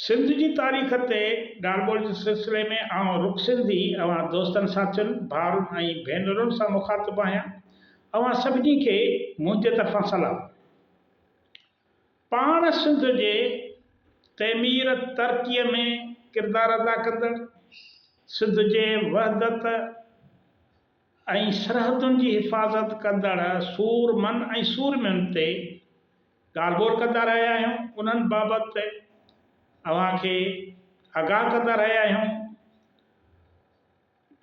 सिंध जी तारीख़ ते ॻाल्हि ॿोल जे सिलसिले में आउं रुख सिंधी अवां दोस्तनि साथियुनि भाउरनि ऐं भेनरुनि सां मुखातिबु आहियां। अवां सभिनी खे मुंहिंजे तरफ़ां सलाम। पाण सिंध जे तइमीर तरक़ीअ में किरदारु अदा कंदड़, सिंध जे वहदत ऐं सरहदुनि जी हिफ़ाज़त कंदड़ सूरमन ऐं सूरमियुनि ते ॻाल्हि ॿोल कंदा रहिया आहियूं। उन्हनि बाबति अव्हां खे आगाह कंदा रहिया आहियूं।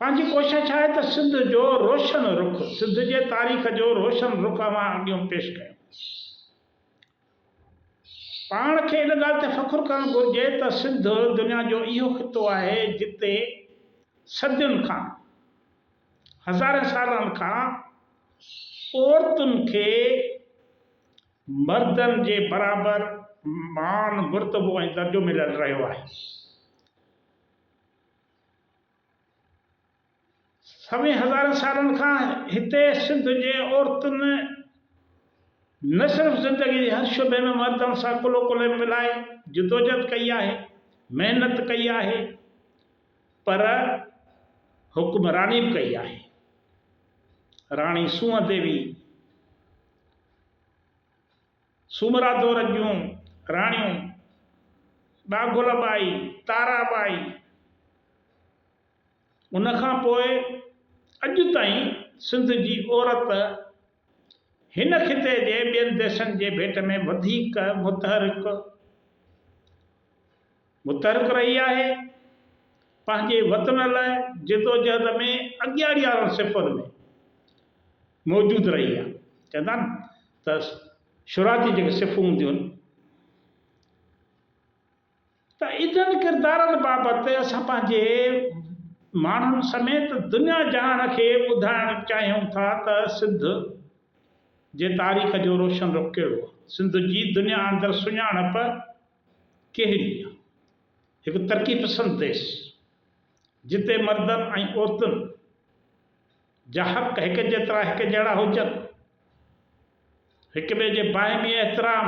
पंहिंजी कोशिशि आहे त सिंध जो रोशन रुख, सिंध जे तारीख़ जो रोशन रुख अव्हां अॻियां पेश कयूं। पाण खे इन ॻाल्हि ते फ़ख़ुरु करणु घुरिजे त सिंध दुनिया जो इहो ख़ितो आहे जिते सदियुनि खां, हज़ारनि सालनि खां औरतुनि खे मर्दनि जे बराबरि मान, मुर्तबो ऐं दर्जो मिलियल रहियो आहे। सवे हज़ारनि सालनि खां हिते सिंध जे औरतुनि न सिर्फ़ ज़िंदगी जे हर शुबे में मर्दनि सां कुलो कुले मिलाए जिदोजहद कई आहे, महिनत कई आहे, पर हुक्मरानी बि कई आहे। राणी सूंह देवी, सुमरा दौर जूं राणियूं, बाघुल बाई, ताराबाई, उनखां पोइ अॼु ताईं सिंध जी औरत हिन खिते जे ॿियनि देशनि जे भेट में वधीक मुतहरिक रही आहे। पंहिंजे वतन लाइ जिदोजहद में अॻियारी वारनि सिफ़ुनि में मौजूदु रही आहे। चवंदा न त शुराती जेके सिफ़ूं हूंदियूं आहिनि, त इन्हनि किरदारनि बाबति असां पंहिंजे माण्हुनि समेत दुनिया जहान खे ॿुधाइणु चाहियूं था त सिंध जे तारीख़ जो रोशन रुख कहिड़ो आहे, सिंध जी दुनिया अंदरि सुञाणप कहिड़ी आहे। हिकु तरक़ी पसंदि देश जिते मर्दनि ऐं औरतुनि जा हक़ हिकु जेतिरा हिकु जहिड़ा हुजनि, हिक ॿिए जे बाहिमी एहतराम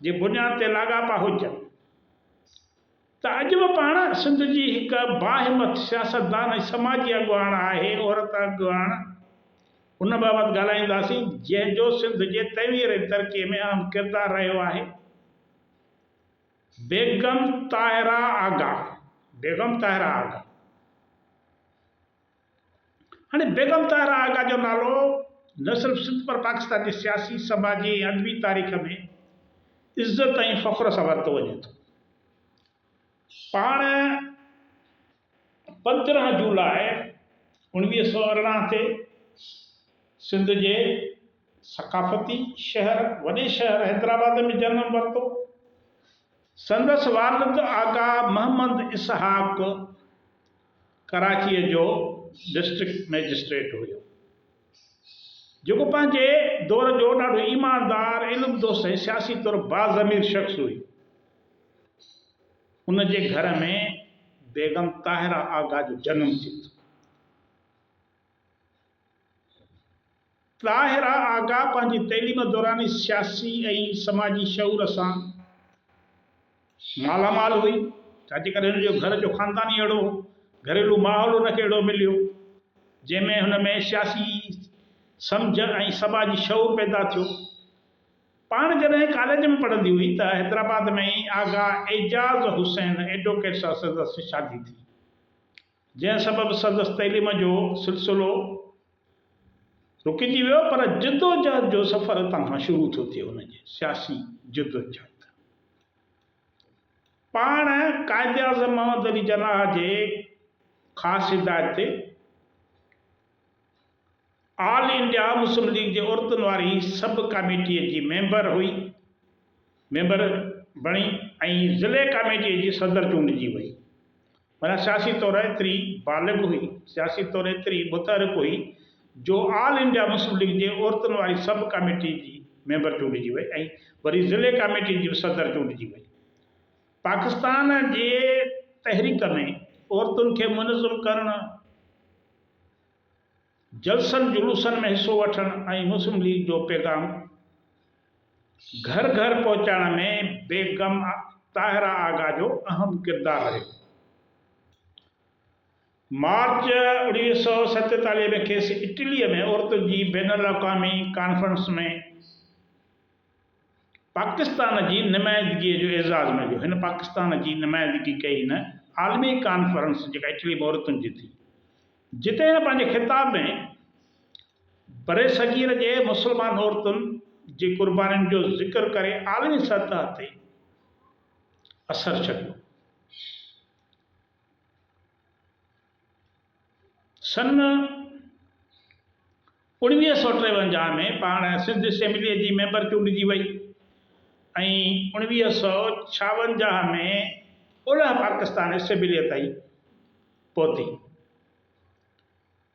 जे बुनियाद ते लाॻापा हुजनि। त अॼु बि पाण सिंध जी हिकु बाहिमत सियासतदान ऐं समाजी अॻुवाण आहे, औरत अॻुवाण, उन बाबति ॻाल्हाईंदासीं जंहिंजो सिंध जे तइमीर ऐं तरक़ीअ में अहम किरदारु रहियो आहे। बेगम ताहिरा आगा। बेगम ताहिरा आगा। हाणे बेगम ताहिरा आगा जो नालो न सिर्फ़ सिंध पर पाकिस्तान जी सियासी, समाजी ऐं अदबी तारीख़ में इज़त ऐं फ़ख़्र सां वरितो वञे थो। पाण 15 जुलाई 1918 ते सिंध जे सक़ाफ़ती शहर, वॾे शहर हैदराबाद में जनम वरितो। संदसि वालिद आगा मोहम्मद इसहाक कराचीअ जो डिस्ट्रिक्ट मैजिस्ट्रेट हुयो, जेको पंहिंजे दौर जो ॾाढो ईमानदार, इल्मदोस ऐं सियासी तौरु बाज़मीर शख़्स हुई। उन जे घर में बेगम ताहिरा आगा जो जनम थियो। ताहिरा आगा पंहिंजी तइलीम दौरान सियासी ऐं समाजी शऊर सां मालामाल हुई, छाजे करे हुनजो घर जो ख़ानदानी अहिड़ो घरेलू माहौल हुनखे अहिड़ो मिलियो जंहिंमें हुन में सियासी सम्झ ऐं समाजी शऊर पैदा थियो। पाण जॾहिं कॉलेज में पढ़ंदी हुई त हैदराबाद में ई आगा एजाज़ हुसैन एडवोकेट सां संदसि शादी थी, जंहिं सबबि संदसि तइलीम जो सिलसिलो रुकिजी वियो, पर जिदोजहद जो सफ़र हितां खां शुरू थो थिए। हुनजे सियासी जिदोजहद पाण कायदे आज़म मोहम्मद अली जनाह जे ख़ासि हिदायत ते ऑल इंडिया मुस्लिम लीग जे औरतुनि वारी सब कमेटीअ जी मेंबर बणी ऐं ज़िले कमेटीअ जी सदर चूंडिजी वई। माना सियासी तौरु एतिरी बालिग हुई, सियासी तौरु एतिरी मुतहरिक हुई जो ऑल इंडिया मुस्लिम लीग जे औरतुनि वारी सब कमेटी जी मेंबर चूंडिजी वई ऐं वरी ज़िले कमेटी जी सदर चूंडिजी वई। पाकिस्तान जे तहरीक में औरतुनि खे मुनज़्ज़म करणु, जलसनि जुलूसनि में हिस्सो वठणु ऐं मुस्लिम लीग जो पैगाम घर घर पहुचाइण में बेगम ताहिरा आगा जो अहम किरदारु रहियो। मार्च 1947 में खेसि इटलीअ में औरतुनि जी बैन अल-अक़वामी कॉन्फ्रेंस में पाकिस्तान जी नुमाइंदगीअ जो एज़ाज़ मिलियो। हिन पाकिस्तान जी नुमाइंदगी कई हिन आलमी कॉन्फ्रेंस जेका इटली में औरतुनि जी थी, जिते हिन पंहिंजे ख़िताब में बरे सगीर जे मुसलमान औरतुनि जी क़ुर्बानियुनि जो ज़िक्र करे आलमी सतह ते असर छॾियो। सन 1953 में पाण सिंध असेंबलीअ जी मेंबर चूंडिजी वई ऐं 1956 में ओलह पाकिस्तान असेंबलीअ ताईं पहुती।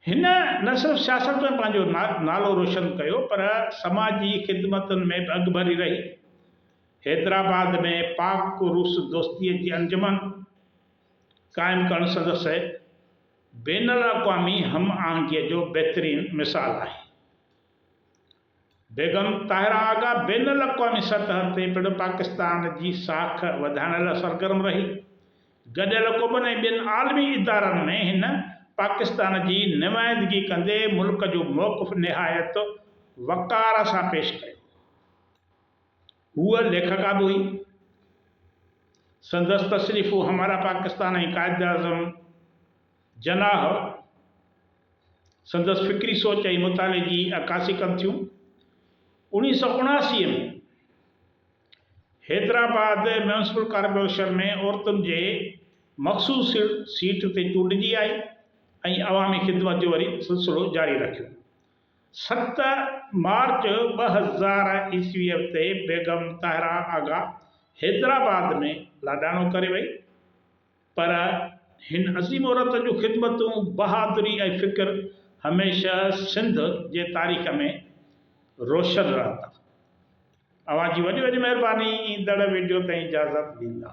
हिन न सिर्फ़ सियासत में पंहिंजो नालो रोशन कयो पर समाजी ख़िदमतुनि में बि अॻभरी रही। हैदराबाद में पाक रूस दोस्तीअ जी अंजुमन क़ाइमु करणु संदसि बैन अल-अक़वामी हम आहंगीअ जो बहितरीन मिसाल आहे। बेगम ताहिरा आगा बैन अल-अक़वामी सतह ते पिणु पाकिस्तान जी साख वधाइण लाइ सरगर्म रही। गॾियल क़ौमुनि ऐं ॿियनि आलमी इदारनि में हिन पाकिस्तान जी नुमाइंदगी कंदे मुल्क जो मौक़िफ़ निहायत वक़ार सां पेश कयो। हूअ लेखिका बि हुई। संदसि तशरीफ़ूं हमारा पाकिस्तान ऐं कायद आज़म जनाह संदसि फ़िक्री सोच ऐं मुताले जी अक्कासी कनि थियूं। 1979 में हैदराबाद म्यूनिसिपल कॉर्पोरेशन में औरतुनि जे मख़सूस सीट ते चूंडिजी आई ऐं अवामी ख़िदमत जो वरी सिलसिलो जारी रखियो। 7 मार्च 2000 ईस्वीअ ते बेगम ताहिरा आगा हैदराबाद में लाडानो करे वई, पर हिन अज़ीम औरत जूं ख़िदमतूं, बहादुरी ऐं फ़िक्र हमेशह सिंध जे तारीख़ में रोशन रहंदा। अवां जी वॾी वॾी महिरबानी। ईंदड़ वीडियो ताईं इजाज़त ॾींदा।